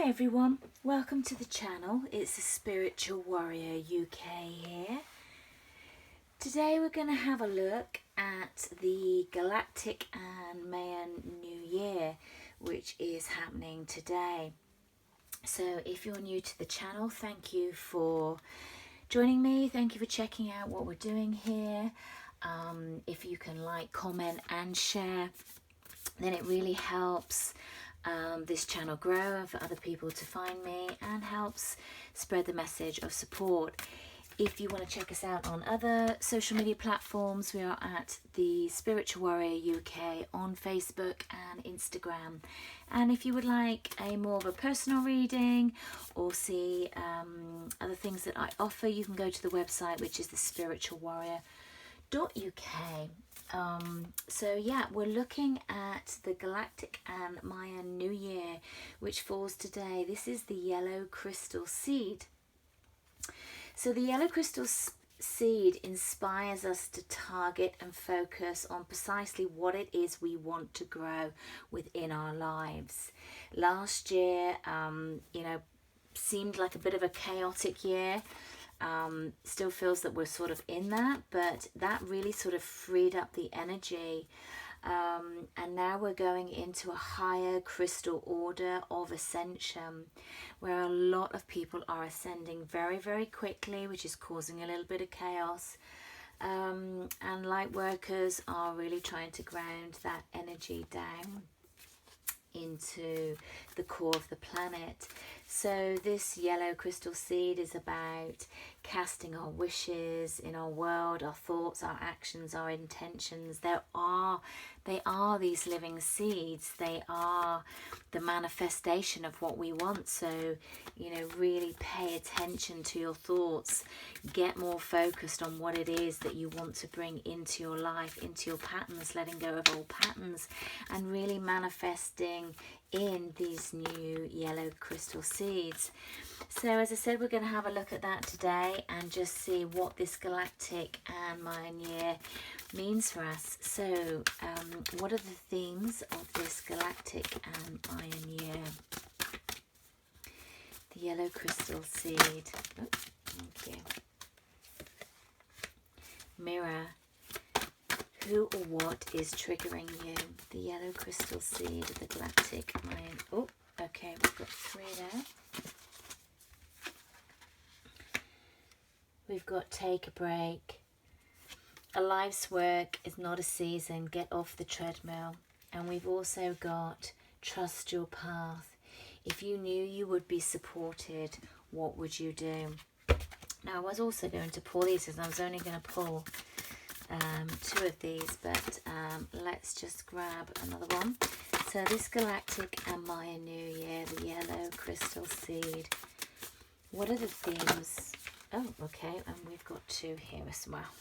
Hi everyone, welcome to the channel. It's the Spiritual Warrior UK here. Today we're going to have a look at the Galactic and Mayan New Year, which is happening today. So if you're new to the channel, thank you for joining me. Thank you for checking out what we're doing here. If you can like, comment and share, then it really helps this channel grow and for other people to find me, and helps spread the message of support. If you want to check us out on other social media platforms, we are at the Spiritual Warrior UK on Facebook and Instagram. And if you would like a more of a personal reading or see other things that I offer, you can go to the website, which is thespiritualwarrior.uk. So yeah, we're looking at the Galactic and Mayan New Year, which falls today. This is the yellow crystal seed. So the yellow crystal seed inspires us to target and focus on precisely what it is we want to grow within our lives. Last year, seemed like a bit of a chaotic year. Still feels that we're sort of in that, but that really sort of freed up the energy, and now we're going into a higher crystal order of ascension, where a lot of people are ascending very, very quickly, which is causing a little bit of chaos, and light workers are really trying to ground that energy down into the core of the planet. So this yellow crystal seed is about casting our wishes in our world, our thoughts, our actions, our intentions. They are these living seeds. They are the manifestation of what we want. So, really pay attention to your thoughts. Get more focused on what it is that you want to bring into your life, into your patterns, letting go of old patterns, and really manifesting in these new yellow crystal seeds. So as I said, we're going to have a look at that today and just see what this Galactic and Mayan year means for us. So what are the themes of this Galactic and Mayan year? The yellow crystal seed. Oh, thank you. Mirror. Who or what is triggering you? The yellow crystal seed of the Galactic Mayan. Oh, okay, we've got 3 there. We've got take a break. A life's work is not a season. Get off the treadmill. And we've also got trust your path. If you knew you would be supported, what would you do? Now, I was also going to pull these, because I was only going to pull 2 of these, but let's just grab another one. So this Galactic and Mayan New Year, the yellow crystal seed. What are the themes? Oh, okay, and we've got 2 here as well.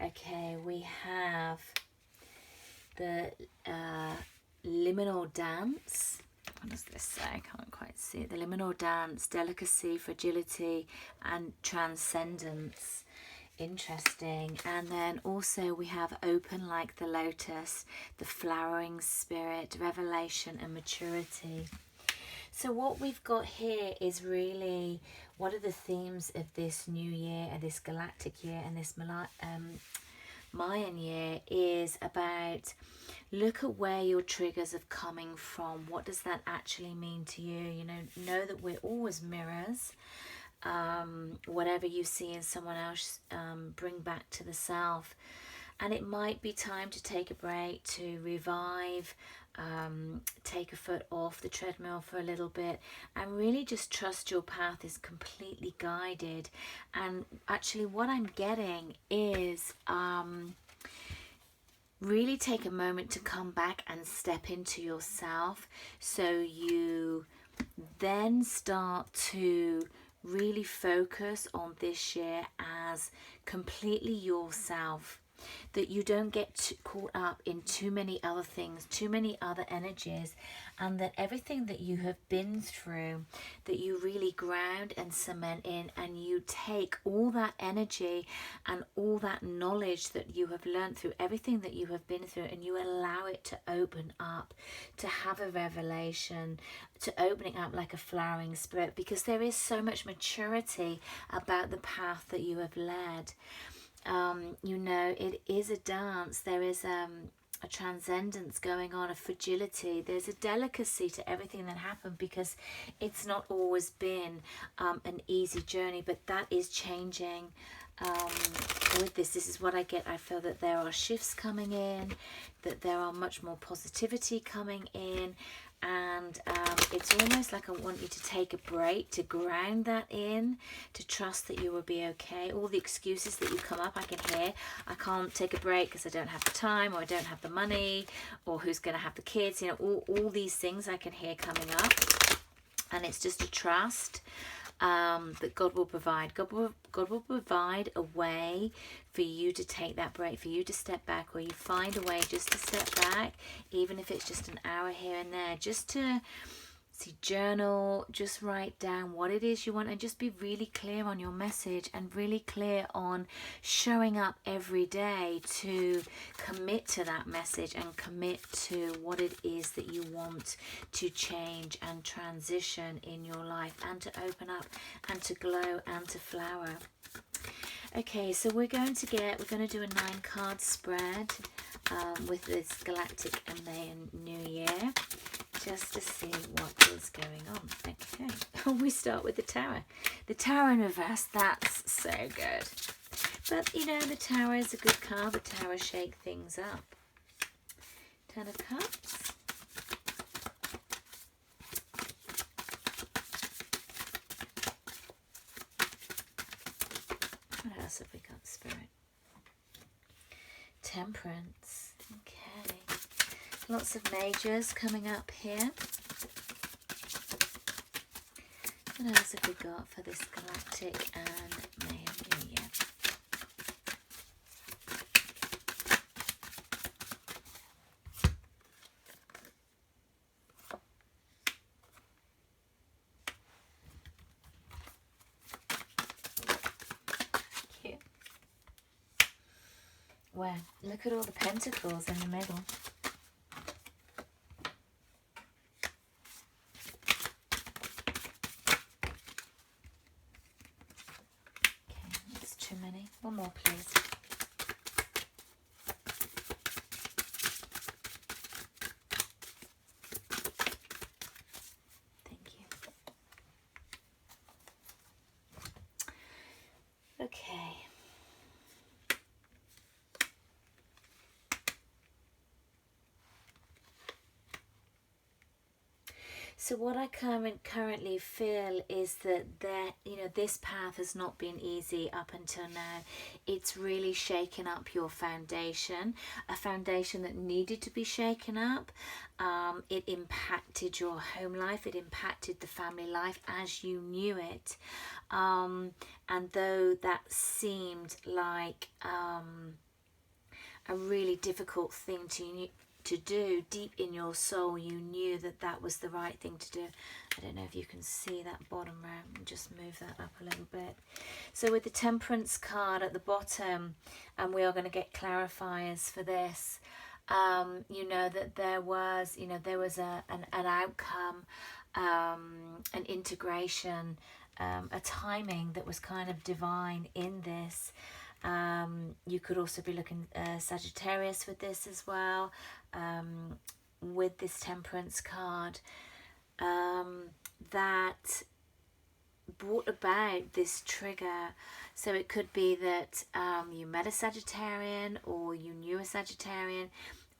Okay, we have the liminal dance. What does this say? I can't quite see it. The liminal dance, delicacy, fragility, and transcendence. Interesting. And then also we have open like the lotus, the flowering spirit, revelation and maturity. So what we've got here is really, what are the themes of this new year, and this Galactic year, and this Mayan year is about, look at where your triggers are coming from. What does that actually mean to you? Know that we're always mirrors. Whatever you see in someone else, bring back to the self. And it might be time to take a break, to revive, take a foot off the treadmill for a little bit, and really just trust your path is completely guided. And actually what I'm getting is really take a moment to come back and step into yourself, so you then start to really focus on this year as completely yourself. that you don't get caught up in too many other things, too many other energies, and that everything that you have been through, that you really ground and cement in, and you take all that energy and all that knowledge that you have learned through everything that you have been through, and you allow it to open up, to have a revelation, to opening up like a flowering spirit, because there is so much maturity about the path that you have led. You know, it is a dance. There is a transcendence going on, a fragility. There's a delicacy to everything that happened, because it's not always been an easy journey, but that is changing. With this is what I get. I feel that there are shifts coming in, that there are much more positivity coming in, and it's almost like I want you to take a break, to ground that in, to trust that you will be okay. All the excuses that you come up, I can hear. I can't take a break because I don't have the time, or I don't have the money, or who's going to have the kids, you know, all these things I can hear coming up. And it's just a trust that God will provide. God will provide a way for you to take that break, for you to step back, or you find a way just to step back, even if it's just an hour here and there, just to journal, just write down what it is you want, and just be really clear on your message, and really clear on showing up every day to commit to that message, and commit to what it is that you want to change and transition in your life, and to open up and to glow and to flower. Okay, so we're going to do a 9-card spread with this Galactic and Mayan New Year, just to see what is going on. Okay, we start with the Tower. The Tower in reverse, that's so good. But, you know, the Tower is a good card. The Tower shake things up. 10 of Cups. What else have we got, Spirit? Temperance. Okay. Lots of majors coming up here. What else have we got for this Galactic and Mayan New Year? Cute. Wow, look at all the pentacles in the middle. Too many. One more, please. Thank you. Okay. So what I currently feel is that this path has not been easy up until now. It's really shaken up your foundation, a foundation that needed to be shaken up. It impacted your home life. It impacted the family life as you knew it. And though that seemed like a really difficult thing to do, deep in your soul you knew that that was the right thing to do. I don't know if you can see that bottom row. Just move that up a little bit. So with the Temperance card at the bottom, and we are going to get clarifiers for this, you know that there was an outcome, an integration, a timing that was kind of divine in this. You could also be looking Sagittarius with this as well, with this Temperance card, that brought about this trigger. So it could be that you met a Sagittarian, or you knew a Sagittarian,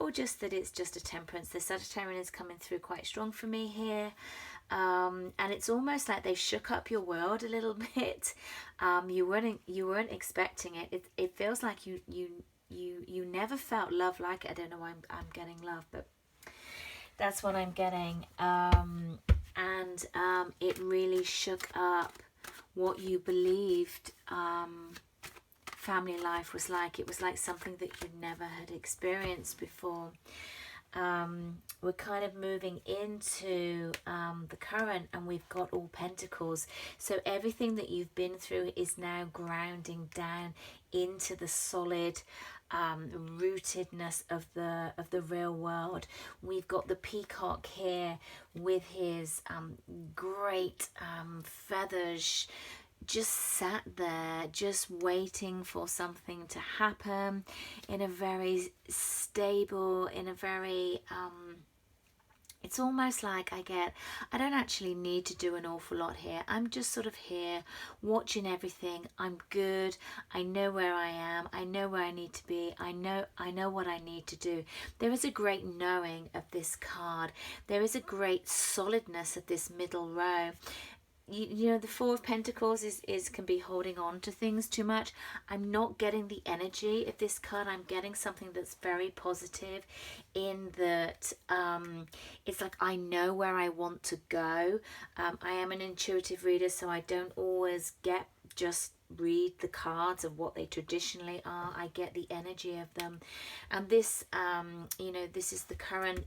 or just that it's just a Temperance. The Sagittarian is coming through quite strong for me here. And it's almost like they shook up your world a little bit. You weren't expecting it. It feels like you never felt love like it. I don't know why I'm getting love, but that's what I'm getting. And it really shook up what you believed family life was like. It was like something that you never had experienced before. We're kind of moving into the current, and we've got all Pentacles. So everything that you've been through is now grounding down into the solid rootedness of the real world. We've got the peacock here with his great feathers, just sat there, just waiting for something to happen in a very stable, in a very it's almost like I don't actually need to do an awful lot here. I'm just sort of here watching everything. I'm good. I know where I am. I know where I need to be. I know what I need to do. There is a great knowing of this card. There is a great solidness of this middle row. You know, the Four of Pentacles can be holding on to things too much. I'm not getting the energy of this card. I'm getting something that's very positive, in that it's like I know where I want to go. I am an intuitive reader, so I don't always just read the cards of what they traditionally are. I get the energy of them, and this you know, this is the current.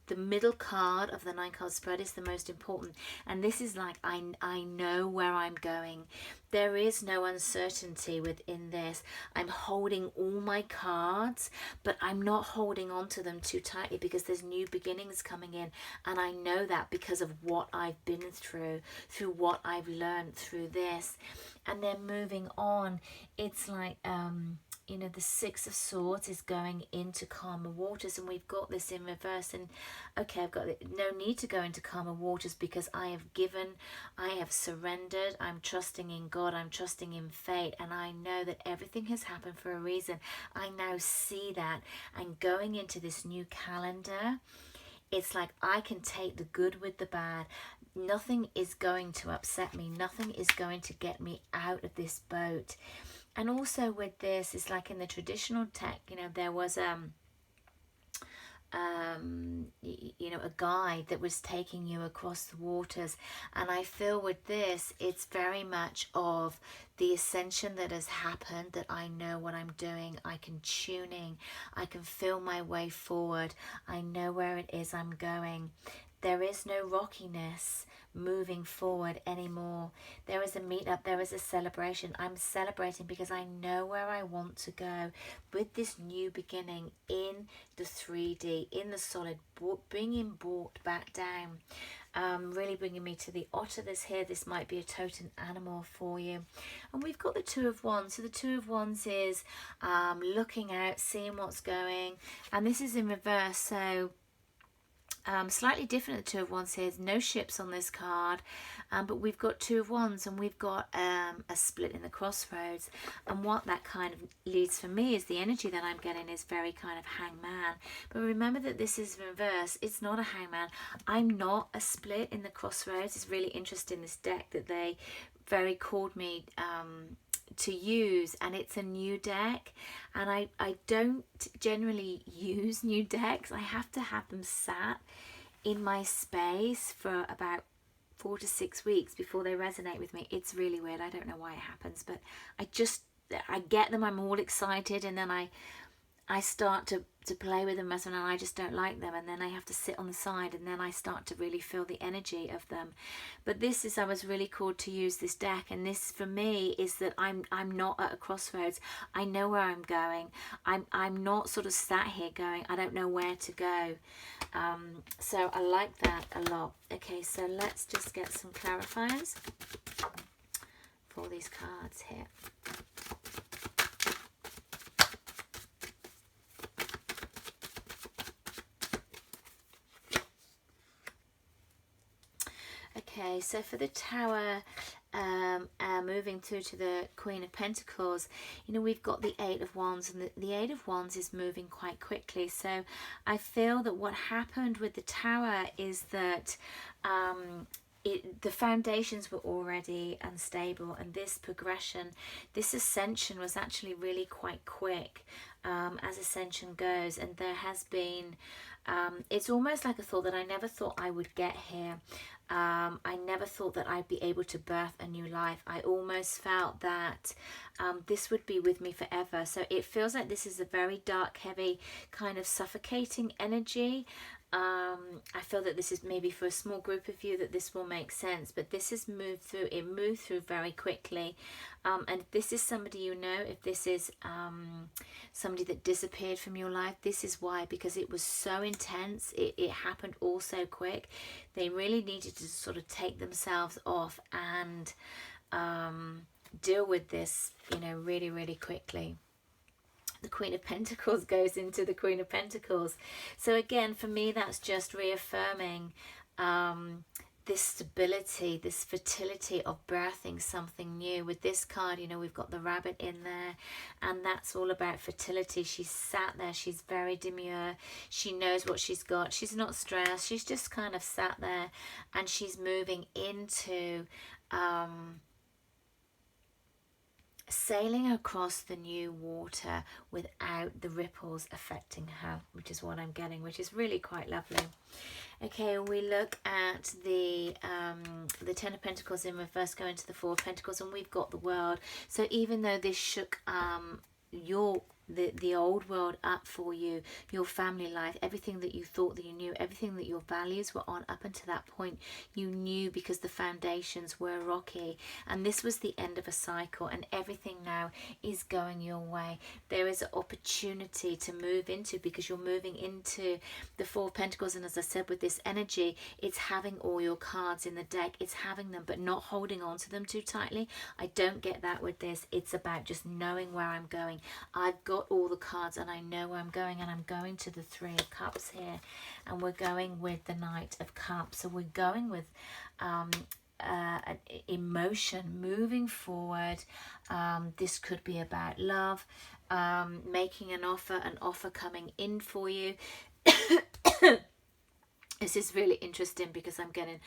The middle card of the 9 card spread is the most important, and this is like I know where I'm going. There is no uncertainty within this. I'm holding all my cards, but I'm not holding on to them too tightly, because there's new beginnings coming in, and I know that because of what I've been through what I've learned through this. And then moving on, it's like you know, the Six of Swords is going into calmer waters, and we've got this in reverse. And okay, I've got no need to go into calmer waters, because I have given, I have surrendered, I'm trusting in God, I'm trusting in fate, and I know that everything has happened for a reason. I now see that, and going into this new calendar, it's like I can take the good with the bad. Nothing is going to upset me. Nothing is going to get me out of this boat. And also with this, it's like in the traditional tech, you know, there was you know, a guide that was taking you across the waters. And I feel with this, it's very much of the ascension that has happened, that I know what I'm doing. I can tune in. I can feel my way forward. I know where it is I'm going. There is no rockiness moving forward anymore. There is a meetup, there is a celebration. I'm celebrating because I know where I want to go with this new beginning in the 3D, in the solid, being brought back down. Really bringing me to the otter that's here. This might be a totem animal for you. And we've got the Two of Wands. So the Two of Wands is looking out, seeing what's going. And this is in reverse, so slightly different. The Two of Wands here. No ships on this card, but we've got Two of Wands, and we've got a split in the crossroads. And what that kind of leads for me is the energy that I'm getting is very kind of hangman. But remember that this is reverse. It's not a hangman. I'm not a split in the crossroads. It's really interesting, this deck that they very called me to use, and it's a new deck, and I don't generally use new decks. I have to have them sat in my space for about 4 to 6 weeks before they resonate with me. It's really weird. I don't know why it happens, but I get them, I'm all excited, and then I start to play with them, and I just don't like them, and then I have to sit on the side, and then I start to really feel the energy of them. But this is, I was really called to use this deck, and this for me is that I'm not at a crossroads. I know where I'm going. I'm not sort of sat here going, I don't know where to go. So I like that a lot. Okay, so let's just get some clarifiers for these cards here. Okay, so for the Tower, moving through to the Queen of Pentacles, you know, we've got the Eight of Wands, and the Eight of Wands is moving quite quickly. So I feel that what happened with the Tower is that the foundations were already unstable, and this progression, this ascension was actually really quite quick, as ascension goes, and there has been It's almost like a thought that I never thought I would get here. I never thought that I'd be able to birth a new life. I almost felt that this would be with me forever. So it feels like this is a very dark, heavy, kind of suffocating energy. I feel that this is maybe for a small group of you that this will make sense, but this has moved through. It moved through very quickly. And if this is somebody you know, if this is somebody that disappeared from your life, this is why, because it was so intense. It happened all so quick. They really needed to sort of take themselves off and deal with this, you know, really, really quickly. The Queen of Pentacles goes into the Queen of Pentacles. So again, for me, that's just reaffirming this stability, this fertility of birthing something new. With this card, you know, we've got the rabbit in there, and that's all about fertility. She's sat there, she's very demure, she knows what she's got, she's not stressed, she's just kind of sat there, and she's moving into sailing across the new water without the ripples affecting her, which is what I'm getting, which is really quite lovely. Okay, we look at the Ten of Pentacles in reverse going to the Four of Pentacles, and we've got the World. So even though this shook the old world up for you, your family life, everything that you thought that you knew, everything that your values were on up until that point, you knew, because the foundations were rocky, and this was the end of a cycle, and everything now is going your way. There is an opportunity to move into, because you're moving into the Four of Pentacles, and as I said, with this energy, it's having all your cards in the deck, it's having them but not holding on to them too tightly. I don't get that with this. It's about just knowing where I'm going. I've got all the cards and I know where I'm going, and I'm going to the Three of Cups here, and we're going with the Knight of Cups. So we're going with an emotion moving forward. This could be about love, making an offer coming in for you. This is really interesting because I'm getting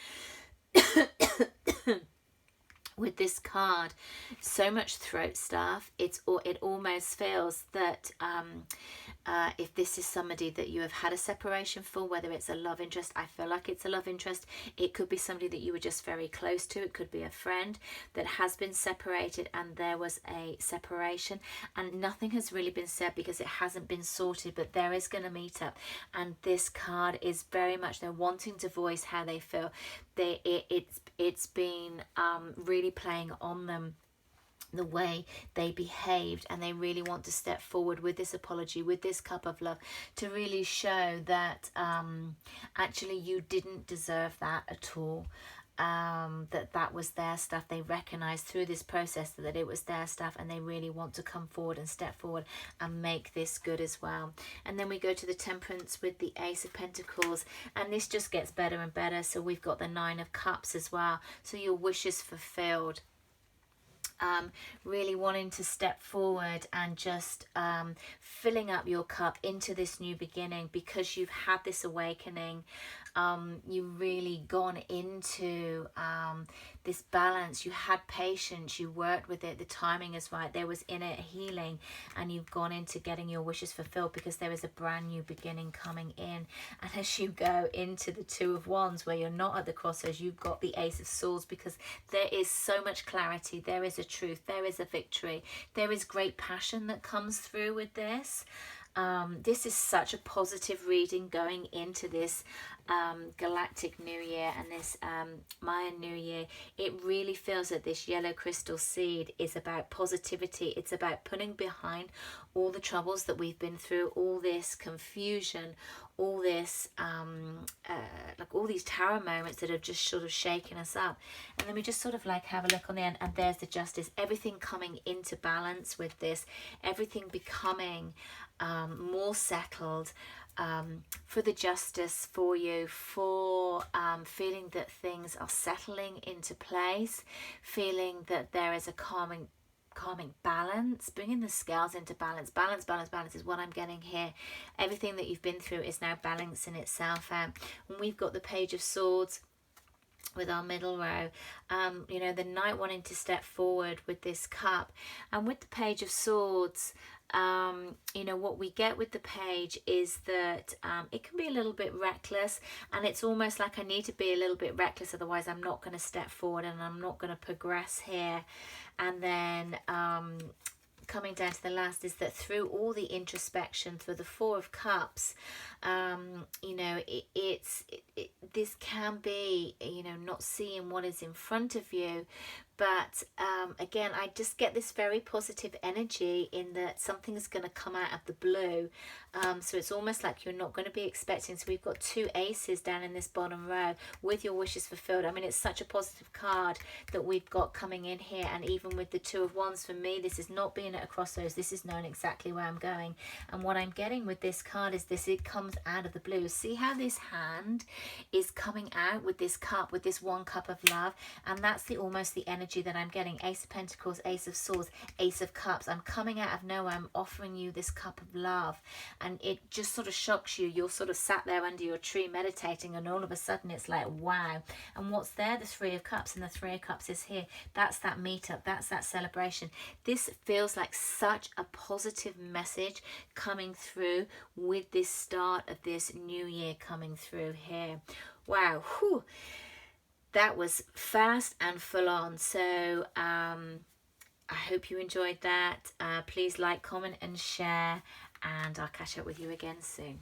with this card so much throat stuff. It almost feels that if this is somebody that you have had a separation for, whether it's a love interest, I feel like it's a love interest. It could be somebody that you were just very close to. It could be a friend that has been separated, and there was a separation and nothing has really been said because it hasn't been sorted, but there is going to meet up. And this card is very much, they're wanting to voice how they feel. It's been really playing on them, the way they behaved, and they really want to step forward with this apology, with this cup of love, to really show that actually you didn't deserve that at all. That was their stuff. They recognized through this process that it was their stuff, and they really want to come forward and step forward and make this good as well. And then we go to the Temperance with the Ace of Pentacles, and this just gets better and better. So we've got the Nine of Cups as well. So your wishes fulfilled. Really wanting to step forward and just filling up your cup into this new beginning, because you've had this awakening. You've really gone into this balance. You had patience, you worked with it, the timing is right, there was inner healing, and you've gone into getting your wishes fulfilled, because there is a brand new beginning coming in. And as you go into the Two of Wands, where you're not at the crossroads, you've got the Ace of Swords, because there is so much clarity, there is a truth, there is a victory, there is great passion that comes through with this. This is such a positive reading going into this Galactic New Year and this Mayan New Year. It really feels that this yellow crystal seed is about positivity. It's about putting behind all the troubles that we've been through, all this confusion, all this like all these tower moments that have just sort of shaken us up. And then we just sort of like have a look on the end, and there's the Justice. Everything coming into balance with this, everything becoming more settled, for the Justice, for you, for feeling that things are settling into place, feeling that there is a calming balance, bringing the scales into balance. Balance is what I'm getting here. Everything that you've been through is now balancing itself out. And we've got the Page of Swords with our middle row, you know, the Knight wanting to step forward with this cup, and with the Page of Swords, you know, what we get with the page is that it can be a little bit reckless, and it's almost like I need to be a little bit reckless, otherwise I'm not going to step forward and I'm not going to progress here. And then coming down to the last is that through all the introspection, through the Four of Cups, you know, this can be, you know, not seeing what is in front of you. But again, I just get this very positive energy in that something is going to come out of the blue. So it's almost like you're not going to be expecting. So we've got 2 aces down in this bottom row with your wishes fulfilled. I mean, it's such a positive card that we've got coming in here. And even with the 2 of Wands, for me, this is not being at a crossroads. This is knowing exactly where I'm going. And what I'm getting with this card is this, it comes out of the blue. See how this hand is coming out with this cup, with this 1 cup of love. And that's the almost the energy that I'm getting. Ace of Pentacles, Ace of Swords, Ace of Cups. I'm coming out of nowhere. I'm offering you this cup of love, and it just sort of shocks you. You're sort of sat there under your tree meditating, and all of a sudden it's like, wow. And what's there? The 3 of Cups, and the 3 of Cups is here. That's that meetup. That's that celebration. This feels like such a positive message coming through with this start of this new year coming through here. Wow. Whew. That was fast and full on. So I hope you enjoyed that. Please like, comment and share, and I'll catch up with you again soon.